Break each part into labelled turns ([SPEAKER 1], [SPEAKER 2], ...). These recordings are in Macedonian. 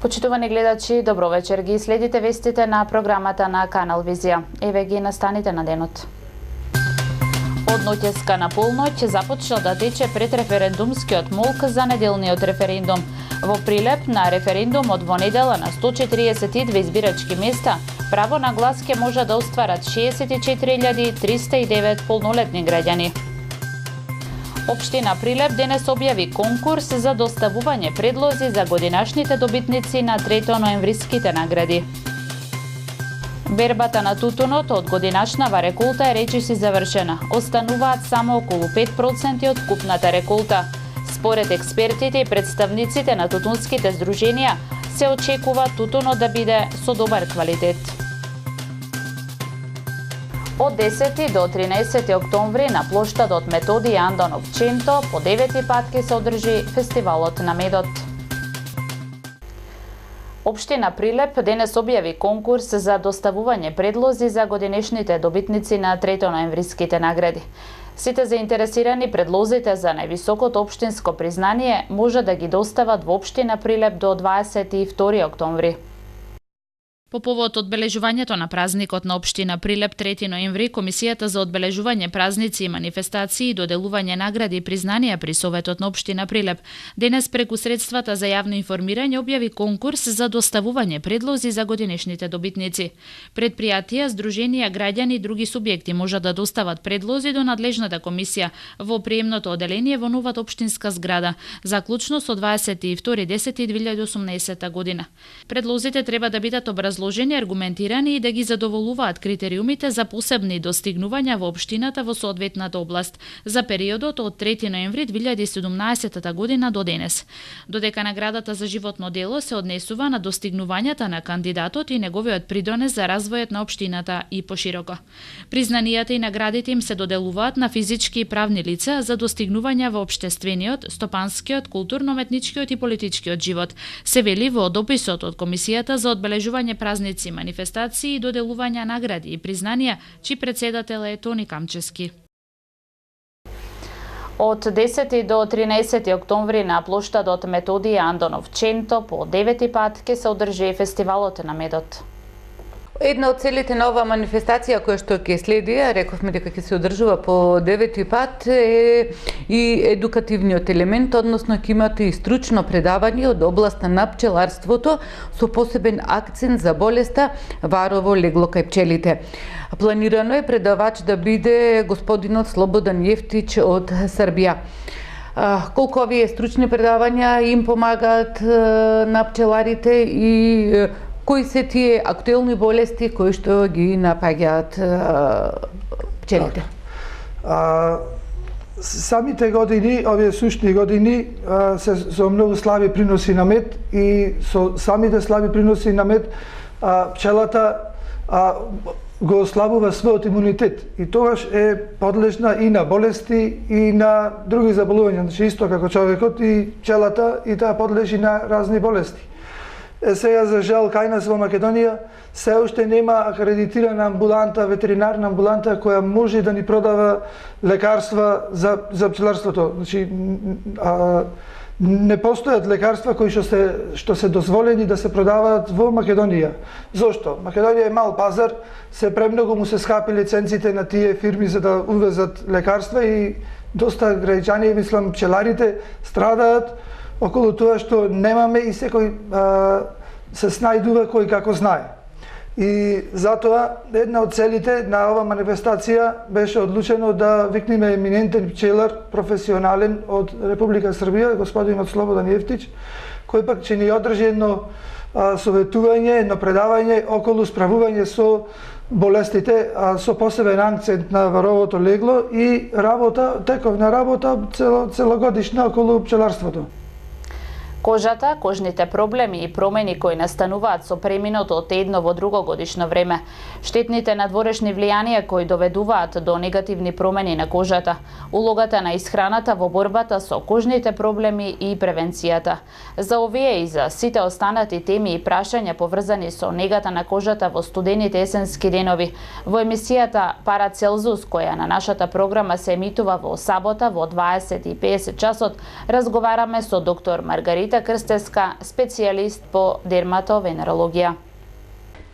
[SPEAKER 1] Почитувани гледачи, добро вечер. Ги следите вестите на програмата на Канал Визија. Еве ги настаните на денот. Од ноќеска на полноќ започна да тече предреферендумскиот молк за неделниот референдум. Во Прилеп на референдумот во недела на 142 избирачки места право на глас ќе може да остварат 64.309 полнолетни граѓани. Општина Прилеп денес објави конкурс за доставување предлози за годинашните добитници на 3 ноемвриските награди. Бербата на тутунот од годинашнава реколта е речиси завршена. Остануваат само околу 5% од купната реколта. Според експертите и представниците на тутунските здруженија, се очекува тутунот да биде со добар квалитет. Од 10 до 13 октомври на плоштадот Методи Андонов Ченто по 9 пат ќе се одржи фестивалот на медот. Општина Прилеп денес објави конкурс за доставување предлози за годинешните добитници на 3 ноемвриските награди. Сите заинтересирани предлозите за највисокото општинско признание може да ги достават во општина Прилеп до 22 октомври.
[SPEAKER 2] По повод одбележувањето на празникот на општина Прилеп 3 ноември, Комисијата за одбележување празници и манифестации и доделување награди и признанија при Советот на општина Прилеп денес преку средствата за јавно информирање објави конкурс за доставување предлози за годинешните добитници. Предпријатија, здруженија, граѓани и други субјекти можат да достават предлози до надлежната комисија во приемното оделение во новата општинска зграда, заклучно со 22.10.2018 година. Предлозите треба да бидат образложени, аргументирани и да ги задоволуваат критериумите за посебни достигнувања во општината во соодветната област за периодот од 3 ноември 2017 година до денес. Додека наградата за животно дело се однесува на достигнувањата на кандидатот и неговиот придонес за развојот на општината и пошироко. Признанијата и наградите им се доделуваат на физички и правни лица за достигнувања во општествениот, стопанскиот, културно-метничкиот и политичкиот живот, се вели во дописот од Комисијата за одбележување празници, манифестации и доделување награди и признанија, чиј председател е Тони Камчески.
[SPEAKER 1] Од 10 до 13 октомври на плоштадот Методи Андонов Ченто по 9 пат ќе се одржи фестивалот на медот.
[SPEAKER 3] Една од целите на оваа манифестација која што ќе следи, рековме дека ќе се одржува по 9 пат, е и едукативниот елемент, односно ќе имате и стручно предавање од областа на пчеларството со посебен акцент за болеста варово легло кај пчелите. Планирано е предавач да биде господинот Слободан Јефтич од Србија. Колку овие стручни предавања им помагаат на пчеларите и кои се тие актуелни болести кои што ги напаѓаат пчелите?
[SPEAKER 4] Самите години, овие сушни години, се со многу слаби приноси на мед и со самите слаби приноси на мед пчелата го ослабува својот имунитет и тогаш е подлежна и на болести и на други заболувања, значи исто како човекот и пчелата и таа подлежи на разни болести. Сега за жал кај нас во Македонија се уште нема акредитирана амбуланта, ветеринарна амбуланта која може да ни продава лекарства за пчеларството. Значи не постојат лекарства кои што се дозволени да се продаваат во Македонија. Зошто? Македонија е мал пазар, се премногу му се скапи лиценците на тие фирми за да увезат лекарства и доста граѓани, мислам пчеларите, страдаат околу тоа што немаме и секој се снајдува кој како знае. И затоа една од целите на ова манифестација беше одлучено да викнеме еминентен пчелар, професионален од Република Србија, господинот Слободан Јефтич, кој пак ќе ни одржи едно советување, едно предавање околу справување со болестите, со посебен акцент на варовото легло и тековна работа целогодишна околу пчеларството.
[SPEAKER 1] Кожата, кожните проблеми и промени кои настануваат со преминото од едно во друго годишно време, штетните надворешни влијанија кои доведуваат до негативни промени на кожата, улогата на исхраната во борбата со кожните проблеми и превенцијата. За овие и за сите останати теми и прашања поврзани со негата на кожата во студените есенски денови, во емисијата Парацелзус, која на нашата програма се емитува во сабота во 20:50 часот, разговараме со доктор Маргарита Рита Крстевска, специјалист по дерматовенерологија.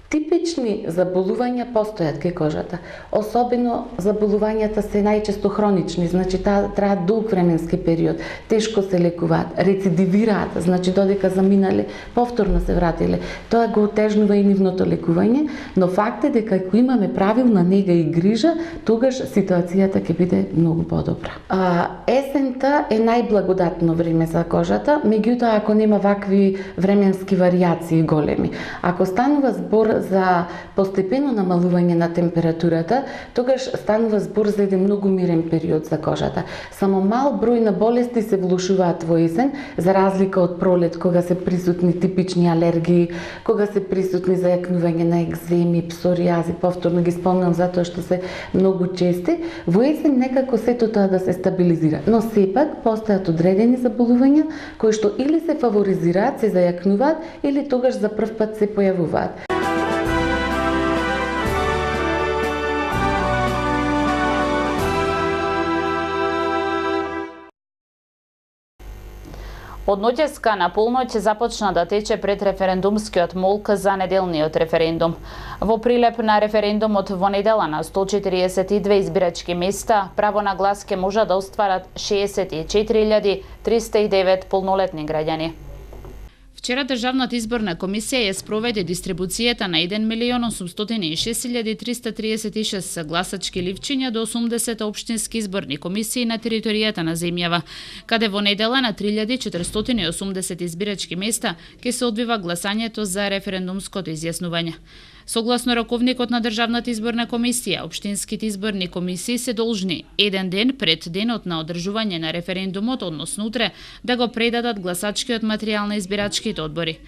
[SPEAKER 5] Типични заболувања постојат кај кожата. Особено заболувањата се најчесто хронични, значи траат долг временски период, тешко се лекуваат, рецидивираат, значи додека заминале, повторно се вратиле. Тоа го отежнува и нивното лекување, но факт е дека ако имаме правилна нега и грижа, тогаш ситуацијата ќе биде многу подобра. Есента е најблагодатно време за кожата, меѓутоа ако нема вакви временски варијации големи. Ако станува збор за постепено намалување на температурата, тогаш станува збор за еден многу мирен период за кожата. Само мал број на болести се влошуваат во есен, за разлика од пролет, кога се присутни типични алергии, кога се присутни зајакнување на екземи, псоријази, повторно ги спомнам затоа што се многу чести, во есен некако сето тоа да се стабилизира. Но сепак постојат одредени заболувања кои што или се фаворизираат, се зајакнуваат, или тогаш за прв пат се појавуваат.
[SPEAKER 1] Од ноќеска на полноќ започна да тече предреферендумскиот молк за неделниот референдум. Во Прилеп на референдумот во недела на 142 избирачки места, право на глас ќе може да остварат 64.309 полнолетни граѓани.
[SPEAKER 2] Вчера Државната изборна комисија ја спроведе дистрибуцијата на 1.086.336 гласачки ливчиња до 80 општински изборни комисии на територијата на земјава, каде во недела на 3.480 избирачки места ќе се одвива гласањето за референдумското изјаснување. Согласно раковникот на Државната изборна комисија, општинските изборни комисии се должни еден ден пред денот на одржување на референдумот, односно утре, да го предадат гласачкиот материјал на избирачките одбори.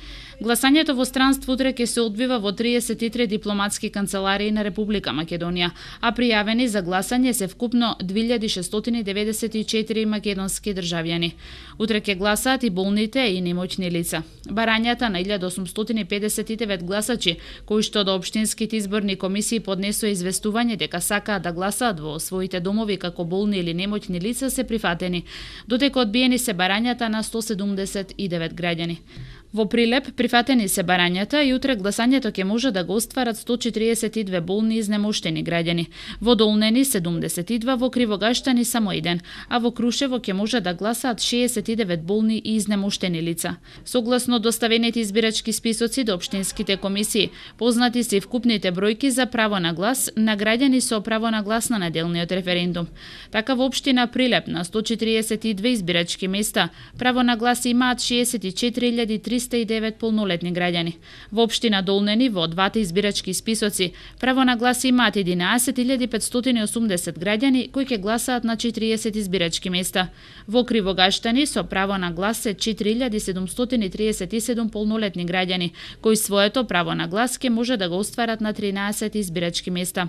[SPEAKER 2] Гласањето во странство утре ќе се одвива во 33 дипломатски канцеларии на Република Македонија, а пријавени за гласање се вкупно 2694 македонски државјани. Утре ќе гласаат и болните и немоќни лица. Барањата на 1859 гласачи, кои што до општинските изборни комисии поднесоа известување дека сакаат да гласаат во своите домови како болни или немоќни лица, се прифатени, додека одбиени се барањата на 179 граѓани. Во Прилеп прифатени се барањата и утре гласањето ќе може да го остварат 142 болни и изнемоштени граѓани. Во Долнени 72, во Кривогаштани само 1, а во Крушево ќе може да гласаат 69 болни и изнемоштени лица. Согласно доставените избирачки списоци до општинските комисии, познати се вкупните бројки за право на глас на граѓани со право на глас на неделниот референдум. Така во општина Прилеп на 142 избирачки места право на глас имаат 64.309 полнолетни граѓани. Во општина Долнени во двата избирачки списоци право на глас имаат 11.580 граѓани кои ќе гласаат на 40 избирачки места. Во Кривогаштани со право на глас се 4.737 полнолетни граѓани кои своето право на глас ќе може да го остварат на 13 избирачки места.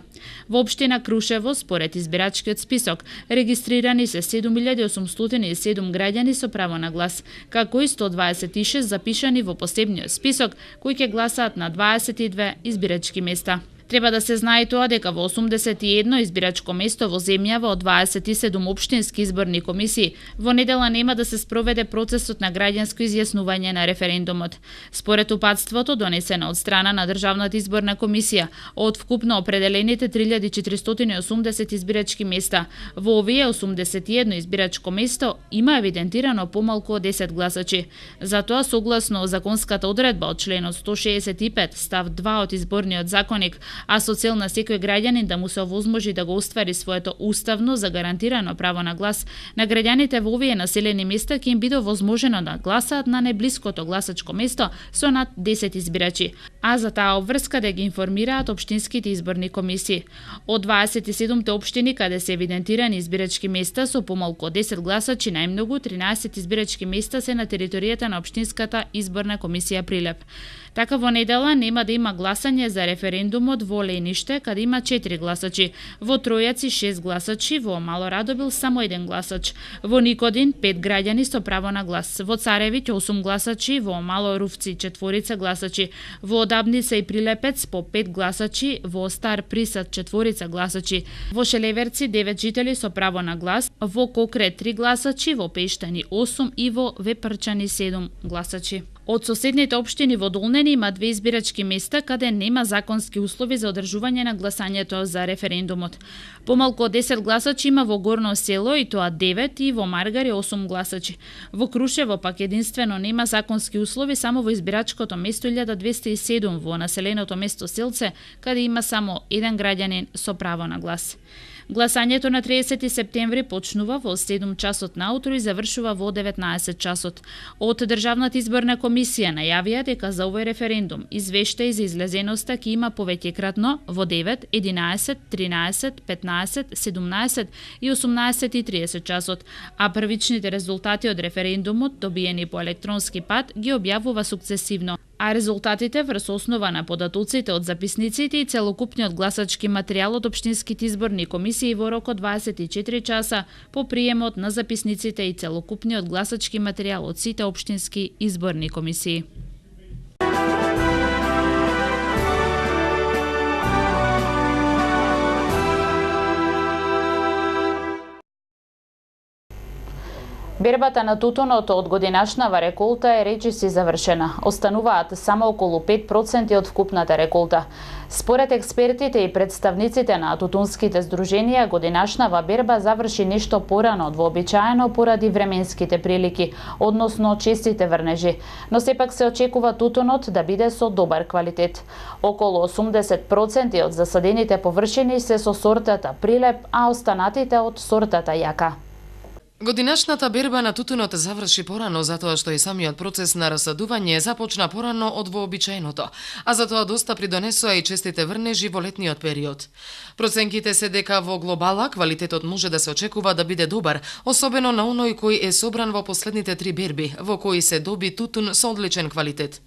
[SPEAKER 2] Во општина Крушево според избирачкиот список регистрирани се 7.807 граѓани со право на глас, како и 126 запишани во посебниот список кои ќе гласаат на 22 избирачки места. Треба да се знае тоа дека во 81 избирачко место во земјава од 27 општински изборни комисии во недела нема да се спроведе процесот на граѓанско изјаснување на референдумот. Според упатството донесено од страна на Државната изборна комисија, од вкупно определените 3480 избирачки места, во овие 81 избирачко место има евидентирано помалку од 10 гласачи. Затоа согласно законската одредба од членот 165 став 2 од изборниот законник, а со цел на секој граѓанин да му се овозможи да го оствари своето уставно загарантирано право на глас, на граѓаните во овие населени места ќе им биде овозможено да гласаат на најблиското гласачко место со над 10 избирачи, а за таа обврска да ги информираат општинските изборни комисии. Од 27 општини каде се евидентирани избирачки места со помалку од 10 гласачи, најмногу 13 избирачки места се на територијата на општинската изборна комисија Прилеп. Така во недела нема да има гласање за референдумот во Лениште, каде има 4 гласачи, во Тројаци 6 гласачи, во Мало Радобил само 1 гласач, во Никодин 5 граѓани со право на глас, во Царевиќ 8 гласачи, во Мало Руфци 4 гласачи, во Одабница и Прилепец по 5 гласачи, во Стар Присад 4 гласачи, во Шелеверци 9 жители со право на глас, во Кокре 3 гласачи, во Пештани 8 и во Вепрчани 7 гласачи. Од соседните општини во Долнени има 2 избирачки места каде нема законски услови за одржување на гласањето за референдумот. Помалку од 10 гласачи има во Горно село и тоа 9 и во Маргари 8 гласачи. Во Крушево пак единствено нема законски услови само во избирачкото место 1207 во населеното место Селце, каде има само 1 граѓанин со право на глас. Гласањето на 30 септември почнува во 7 часот наутро и завршува во 19 часот. Од Државната изборна комисија најавија дека за овој референдум извештаи за излезеноста ќе има повеќекратно во 9, 11, 13, 15, 17 и 18:30 часот, а првичните резултати од референдумот, добиени по електронски пат, ги објавува сукцесивно. А резултатите врз основа на податоците од записниците и целокупниот гласачки материјал од општинските изборни комисии во рок од 24 часа по приемот на записниците и целокупниот гласачки материјал од сите општински изборни комисии.
[SPEAKER 1] Бербата на тутунот од годинашнава реколта е речиси завршена. Остануваат само околу 5% од вкупната реколта. Според експертите и представниците на тутунските здруженија, годинашнава берба заврши нешто порано од вообичаено поради временските прилики, односно честите врнежи, но сепак се очекува тутунот да биде со добар квалитет. Околу 80% од засадените површини се со сортата Прилеп, а останатите од сортата Јака.
[SPEAKER 6] Годинашната берба на тутунот заврши порано затоа што и самиот процес на расадување започна порано од вообичаеното, а затоа доста придонесоа и честите врнежи во летниот период. Проценките се дека во глобала квалитетот може да се очекува да биде добар, особено на оној кој е собран во последните 3 берби, во кои се доби тутун со одличен квалитет.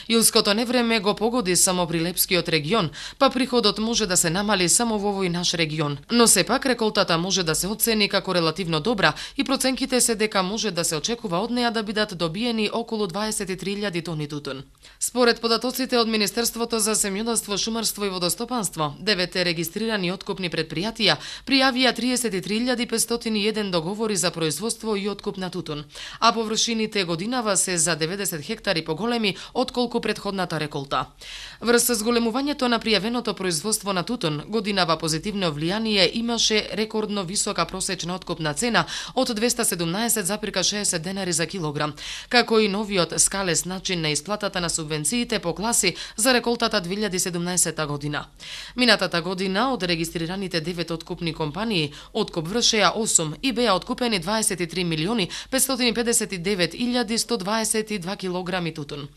[SPEAKER 6] Јулското невреме го погоди само Прилепскиот регион, па приходот може да се намали само во овој наш регион, но сепак реколтата може да се оцени како релативно добра и проценките се дека може да се очекува од неа да бидат добиени околу 23.000 тони тутун. Според податоците од Министерството за земјоделство, шумарство и водостопанство, 9 регистрирани откупни предпријатија пријавија 33.501 договори за производство и откуп на тутун, а површините годинава се за 90 хектари поголеми отколку претходната реколта. Врз зголемувањето на пријавеното производство на тутун, годинава позитивно влијание имаше рекордно висока просечна откупна цена од 217,60 денари за килограм, како и новиот скалес начин на исплатата на субвенциите по класи за реколтата 2017 година. Минатата година од регистрираните 9 откупни компании, откуп вршеа 8 и беа откупени 23.559.122 килограми тутун.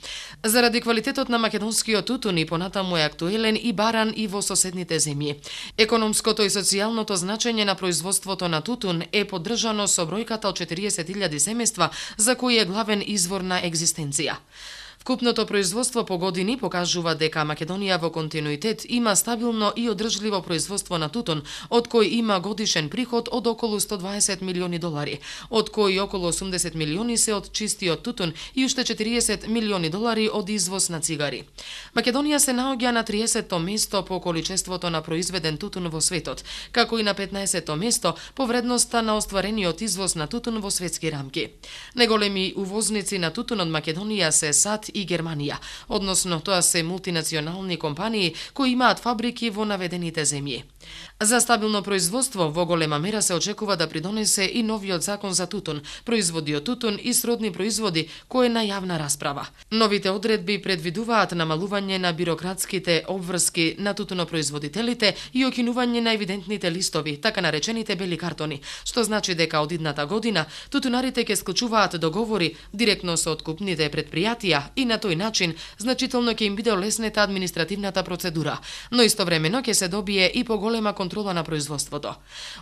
[SPEAKER 6] Заради квалитетот на македонскиот тутун и понатаму е актуелен и баран и во соседните земји. Економското и социјалното значење на производството на тутун е поддржано со бројката од 40.000 семејства за кои е главен извор на екзистенција. Вкупното производство по години покажува дека Македонија во континуитет има стабилно и одржливо производство на тутун, од кој има годишен приход од околу 120 милиони долари, од кои околу 80 милиони се од чистиот тутун и уште 40 милиони долари од извоз на цигари. Македонија се наоѓа на 30-то место по количеството на произведен тутун во светот, како и на 15-то место по вредноста на остварениот извоз на тутун во светски рамки. Најголеми увозници на тутун од Македонија се САД и Германија, односно тоа се мултинационални компании кои имаат фабрики во наведените земји. За стабилно производство во голема мера се очекува да придонесе и новиот закон за тутун, производи од тутун и сродни производи, кој е на јавна расправа. Новите одредби предвидуваат намалување на бирократските обврски на тутунопроизводителите и окинување на евидентните листови, така наречените бели картони, што значи дека од идната година тутунарите ќе склучуваат договори директно со откупните предпријатија и на тој начин значително ќе им биде олеснета административната процедура, но истовремено ќе се добие и поголема поголема контрола на производството.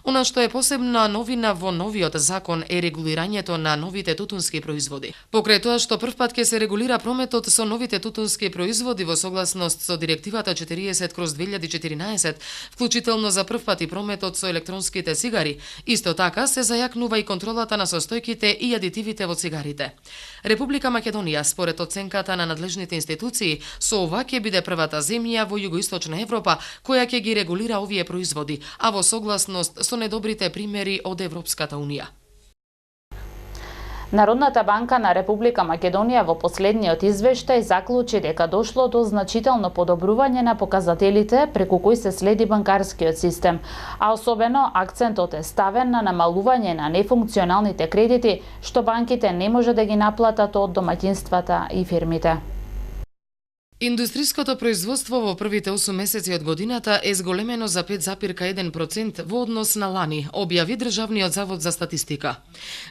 [SPEAKER 6] Она што е посебна новина во новиот закон е регулирањето на новите тутунски производи. Покрај тоа што првпат ќе се регулира прометот со новите тутунски производи во согласност со директивата 40/2014, вклучително за првпат и прометот со електронските цигари, исто така се зајакнува и контролата на состојките и адитивите во цигарите. Република Македонија, според оценката на надлежните институции, со ова ќе биде првата земја во југоисточна Европа која ќе ги регулира овие производи, а во согласност со недобрите примери од Европската Унија.
[SPEAKER 1] Народната банка на Република Македонија во последниот извештај заклучи дека дошло до значително подобрување на показателите преку кои се следи банкарскиот систем, а особено акцентот е ставен на намалување на нефункционалните кредити што банките не може да ги наплатат од домаќинствата и фирмите.
[SPEAKER 6] Индустриското производство во првите 8 месеци од годината е зголемено за 5,1% во однос на лани, објави Државниот завод за статистика.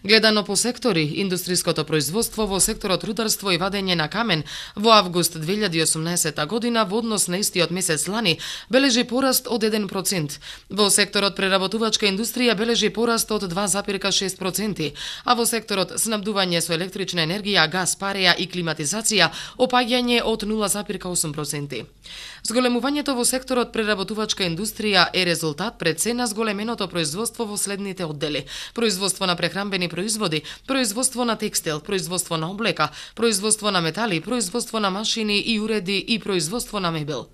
[SPEAKER 6] Гледано по сектори, индустриското производство во секторот рударство и вадење на камен во август 2018 година во однос на истиот месец лани бележи пораст од 1%. Во секторот преработувачка индустрија бележи пораст од 2,6%, а во секторот снабдување со електрична енергија, газ, пареја и климатизација опаѓање од 0,8%. Зголемувањето во секторот преработувачка индустрија е резултат пред се на зголеменото производство во следните оддели: производство на прехранбени производи, производство на текстил, производство на облека, производство на метали, производство на машини и уреди и производство на мебел.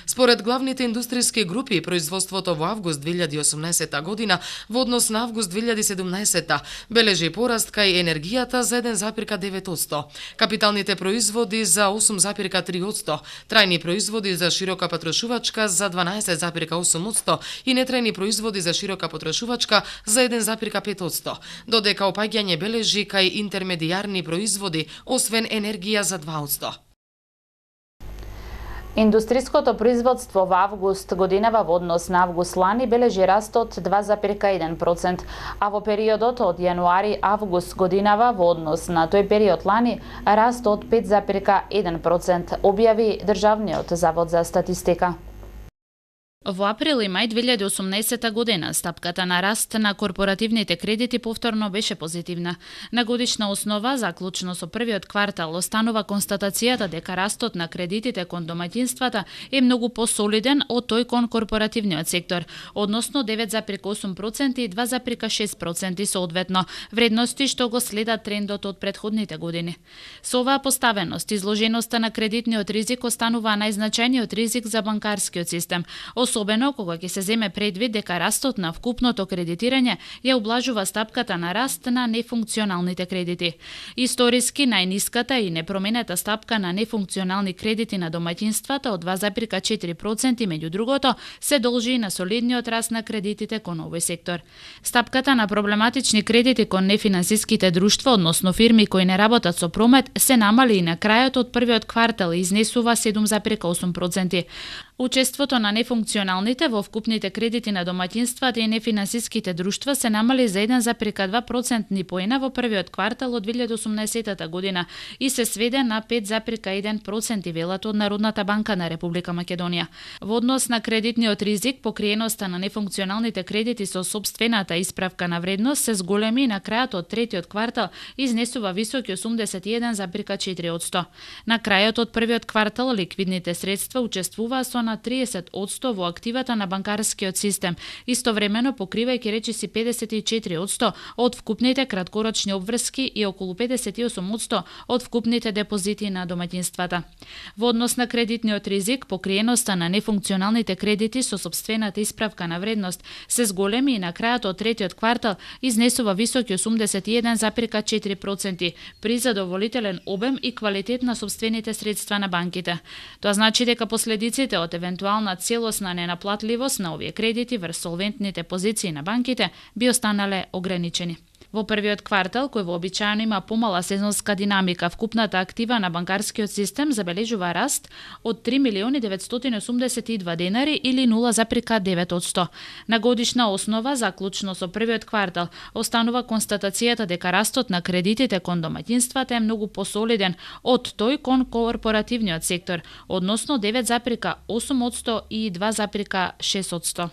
[SPEAKER 6] Според главните индустријски групи, производството во август 2018 година во однос на август 2017 бележи пораст кај енергијата за 1,9%, капиталните производи за 8,3%, трајни производи за широка потрошувачка за 12,8% и нетрајни производи за широка потрошувачка за 1,5%, додека опаѓање бележи кај интермедијарни производи, освен енергија за 2%.
[SPEAKER 1] Индустриското производство во август годинава во однос на август лани бележи раст од 2,1%, а во периодот од јануари-август годинава во однос на тој период лани раст од 5,1%, објави Државниот завод за статистика.
[SPEAKER 2] Во април и мај 2018 година стапката на раст на корпоративните кредити повторно беше позитивна. На годишна основа, заклучно со првиот квартал, останува констатацијата дека растот на кредитите кон домаќинствата е многу посолиден од тој кон корпоративниот сектор, односно 9,8% и 2,6% соодветно, вредности што го следат трендот од претходните години. Со оваа поставеност, изложеноста на кредитниот ризик останува најзначајниот ризик за банкарскиот систем, особено кога ќе се земе предвид дека растот на вкупното кредитирање ја ублажува стапката на раст на нефункционалните кредити. Историски најниската и непроменета стапка на нефункционални кредити на домаќинствата од 2,4% меѓу другото се должи на солидниот раст на кредитите кон овој сектор. Стапката на проблематични кредити кон нефинансиските друштва, односно фирми кои не работат со промет, се намали и на крајот од првиот квартал и изнесува 7,8%. Учеството на нефункционалните во вкупните кредити на домаќинствата и нефинансиските друштва се намали за 1,2% поена во првиот квартал од 2018 година и се сведе на 5,1%, велат од Народната банка на Република Македонија. Во однос на кредитниот ризик, покриеноста на нефункционалните кредити со сопствената исправка на вредност се зголеми на крајот од третиот квартал изнесува високи 81,4%. На крајот од првиот квартал ликвидните средства учествуваа со на 30% во активата на банкарскиот систем, истовремено покривајќи речиси 54% од вкупните краткорочни обврски и околу 58% од вкупните депозити на домаќинствата. Во однос на кредитниот ризик, покриеноста на нефункционалните кредити со сопствената исправка на вредност се зголеми и на крајот од третиот квартал изнесува високи 81,4% при задоволителен обем и квалитет на сопствените средства на банките. Тоа значи дека последиците од евентуална целосна ненаплатливост на овие кредити врз солвентните позиции на банките би останале ограничени. Во првиот квартал, кој вообичаено има помала сезонска динамика, вкупната актива на банкарскиот систем забележува раст од 3.982 денари или 0,9%. На годишна основа, заклучно со првиот квартал, останува констатацијата дека растот на кредитите кон домаќинствата е многу посолиден од тој кон корпоративниот сектор, односно 9,8% и 2,6%.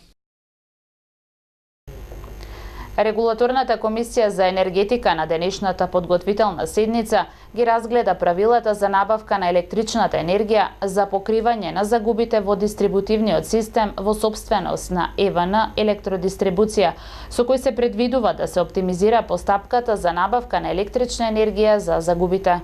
[SPEAKER 1] Регулаторната комисија за енергетика на денешната подготвителна седница ги разгледа правилата за набавка на електричната енергија за покривање на загубите во дистрибутивниот систем во сопственост на ЕВН електродистрибуција, со кој се предвидува да се оптимизира постапката за набавка на електрична енергија за загубите.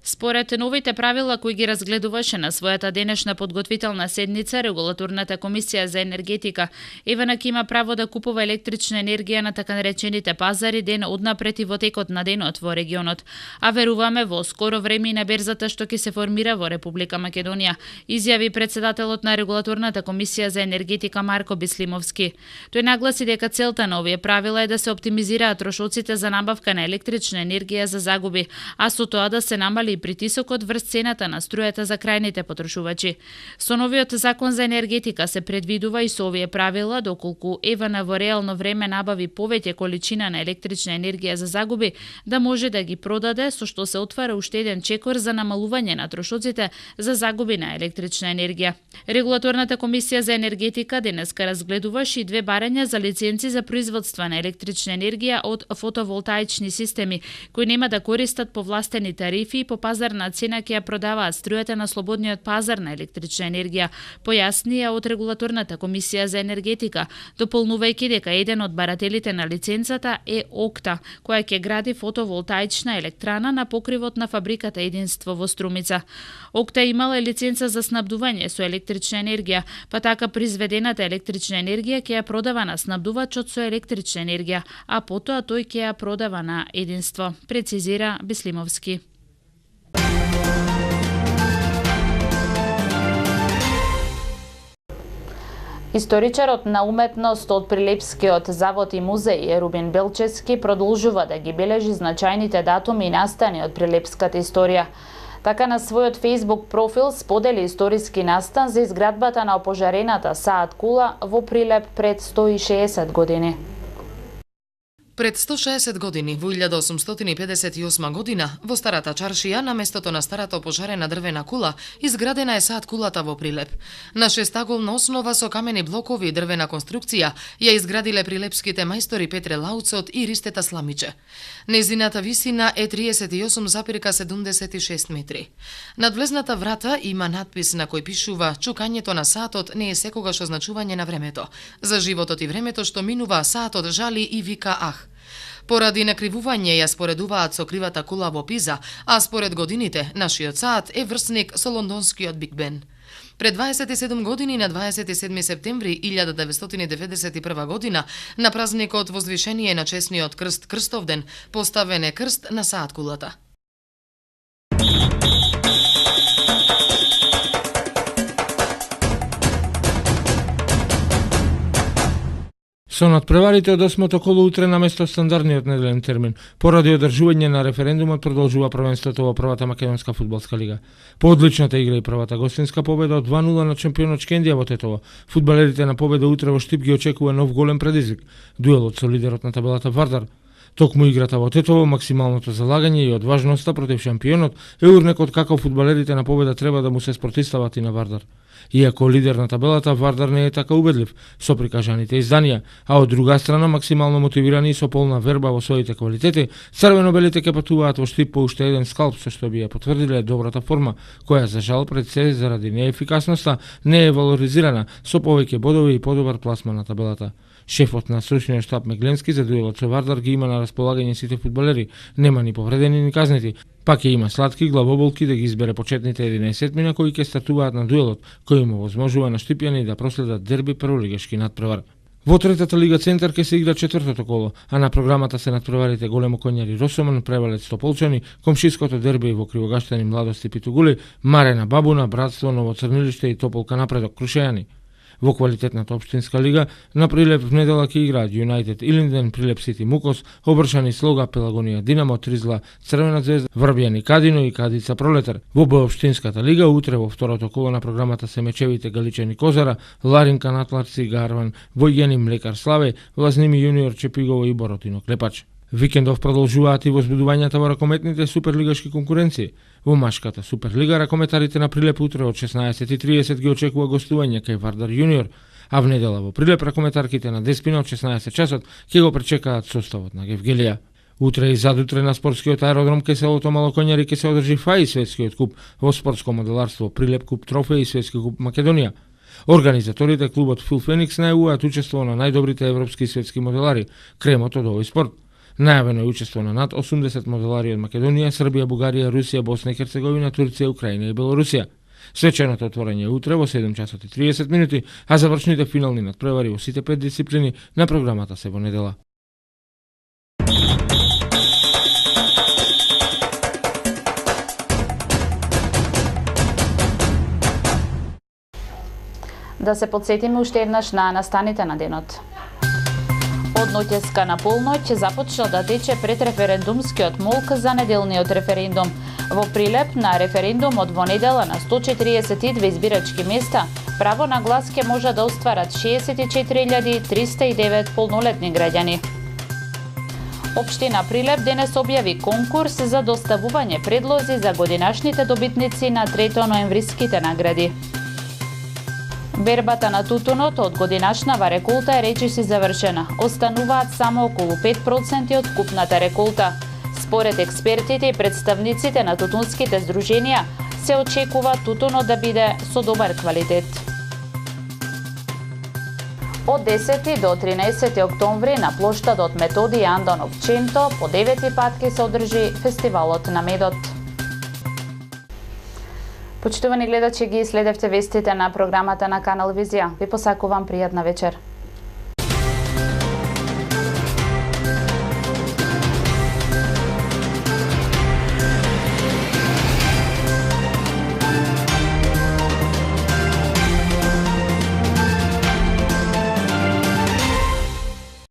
[SPEAKER 2] Според новите правила кои ги разгледуваше на својата денешна подготвителна седница, Регулаторната комисија за енергетика ЕВН има право да купува електрична енергија на така наречените пазари ден однапред и во текот на денот во регионот, а веруваме во скоро време и на берзата што ќе се формира во Република Македонија, изјави председателот на Регулаторната комисија за енергетика Марко Бислимовски. Тој нагласи дека целта на овие правила е да се оптимизираат трошоците за набавка на електрична енергија за загуби, а со тоа да се намали и притисокот врз цената на струјата за крајните потрошувачи. Со новиот закон за енергетика се предвидува и со овие правила, доколку ЕВН во реално време набави повеќе количина на електрична енергија за загуби, да може да ги продаде, со што се отвара уште еден чекор за намалување на трошоците за загуби на електрична енергија. Регулаторната комисија за енергетика денеска разгледуваше и две барања за лиценци за производство на електрична енергија од фотоволтаични системи, кои нема да користат повластени тарифи и по пазарна цена ќе ја продаваат струјата на слободниот пазар на електрична енергија, појаснија од Регулаторната комисија за енергетика, дополнувајќи дека еден од барателите на лиценцата е Окта, која ќе гради фотоволтаична електрана на покривот на фабриката Единство во Струмица. Окта имала лиценца за снабдување со електрична енергија, па така произведената електрична енергија ќе ја продава на снабдувачот со електрична енергија, а потоа тој ќе ја продава на Единство, прецизира Бислимовски.
[SPEAKER 1] Историчарот на уметност од Прилепскиот завод и музеј Рубин Белчевски продолжува да ги бележи значајните датуми и настани од прилепската историја. Така на својот Facebook профил сподели историски настан за изградбата на опожарената Саат кула во Прилеп пред 160 години.
[SPEAKER 6] Пред 160 години, во 1858 година, во Старата чаршија, на местото на старата опожарена дрвена кула, изградена е Саат кулата во Прилеп. На шестаголна основа со камени блокови и дрвена конструкција ја изградиле прилепските мајстори Петре Лауцот и Ристета Сламиче. Незината висина е 38,76 метри. Над влезната врата има надпис на кој пишува: чукањето на саатот не е секогаш означување на времето. За животот и времето што минува, саатот жали и вика ах. Поради накривување ја споредуваат со кривата кула во Пиза, а според годините, нашиот саат е врсник со лондонскиот Биг Бен. Пред 27 години, на 27 септември 1991 година, на празникот Возвишение на чесниот крст Крстовден, поставен е крст на Саат кулата.
[SPEAKER 7] Со надпреварите од 8-то коло утре на место стандардниот неделен термин, поради одржување на референдумот продолжува првенството во првата македонска фудбалска лига. По одличната игра и првата гостинска победа од 2-0 на чемпионот Шкендија во Тетово, фудбалерите на победа утре во Штип ги очекува нов голем предизвик, дуелот со лидерот на табелата Вардар. Токму играта во Тетово, максималното залагање и одважноста против шампионот е урнекот како фудбалерите на победа треба да му се спротивстават и на Вардар. Иако лидер на табелата, Вардар не е така убедлив со прикажаните изданија, а од друга страна максимално мотивирани и со полна верба во своите квалитети, црвено-белите ќе патуваат во Штип по уште еден скалп, со што би ја потврдиле добрата форма, која за жал пред се заради неефикасноста не е валоризирана со повеќе бодови и подобар пласман на табелата. Шефот на стручниот штаб Мегленски за дуелот со Вардар ги има на располагање сите фудбалери, нема ни повредени ни казнети, пак ќе има сладки главоболки да ги избере почетните 11 кои ќе стартуваат на дуелот, кој му возможува на штипјани да проследат дерби прволигашки надпревар. Во третата лига Центар ќе се игра четвртото коло, а на програмата се надпреварите Големо Конјари Росомон, Превалец Тополчани, комшиското дерби во Кривогаштани Младости Питугули, Марена Бабуна, Братство Новоцрнилиште и Тополка Напредок Крушејани. Во квалитетната општинска лига на Прилеп в недела ќе играат Юнајтед Илинден, Прилеп Сити Мукос, Обршани Слога, Пелагонија Динамо, Тризла Црвена звезда, Врбјани Кадино и Кадица Пролетар. Во општинската лига утре во второто коло на програмата се мечевите Галичани Козара, Ларинка Натларци Гарван, Војени Млекар Славе, Влазними Јуниор Чепигово и Боротино Клепач. Викендов продолжуваат и возбудувањата во ракометните суперлигашки конкуренции. Во машката Суперлига ракометарите на Прилеп утре од 16:30 ги очекува гостување кај Вардар Јуниор, а в недела во Прилеп ракометарките на 10 минут 16 часот ќе го пречекаат составот на Гевгелија. Утре и задутре на спортскиот аеродром кај селото Малоконјари ќе се одржи ФАИ светскиот куп во спортско моделарство Прилеп куп трофеи и светски куп Македонија. Организаторите клубот Фил Феникс најавуваат учество на најдобрите европски и светски моделари, кремот од овој спорт. Најавено е учество на над 80 моделари од Македонија, Србија, Бугарија, Русија, Босна и Херцеговина, Турција, Украина и Белорусија. Свеченото отворање е утре во 7 часот и 30 минути, а завршните финални надпревари во сите 5 дисциплини на програмата се во недела.
[SPEAKER 1] Да се подсетиме уште еднаш на настаните на денот. Од ноќеска на полноќ започна да тече предреферендумскиот молк за неделниот референдум. Во Прилеп на референдумот во недела на 142 избирачки места право на глас ќе може да остварат 64.309 полнолетни граѓани. Општина Прилеп денес објави конкурс за доставување предлози за годинашните добитници на 3 ноемвриските награди. Бербата на тутунот од годинашнава реколта е речиси завршена. Остануваат само околу 5% од купната реколта. Според експертите и представниците на тутунските здруженија, се очекува тутунот да биде со добар квалитет. Од 10 до 13 октомври на плоштадот Методи Андонов Ченто по 9 пат ќе се одржи фестивалот на медот. Почитувани гледачи, ги следевте вестите на програмата на Канал Визија. Ви посакувам пријатна вечер.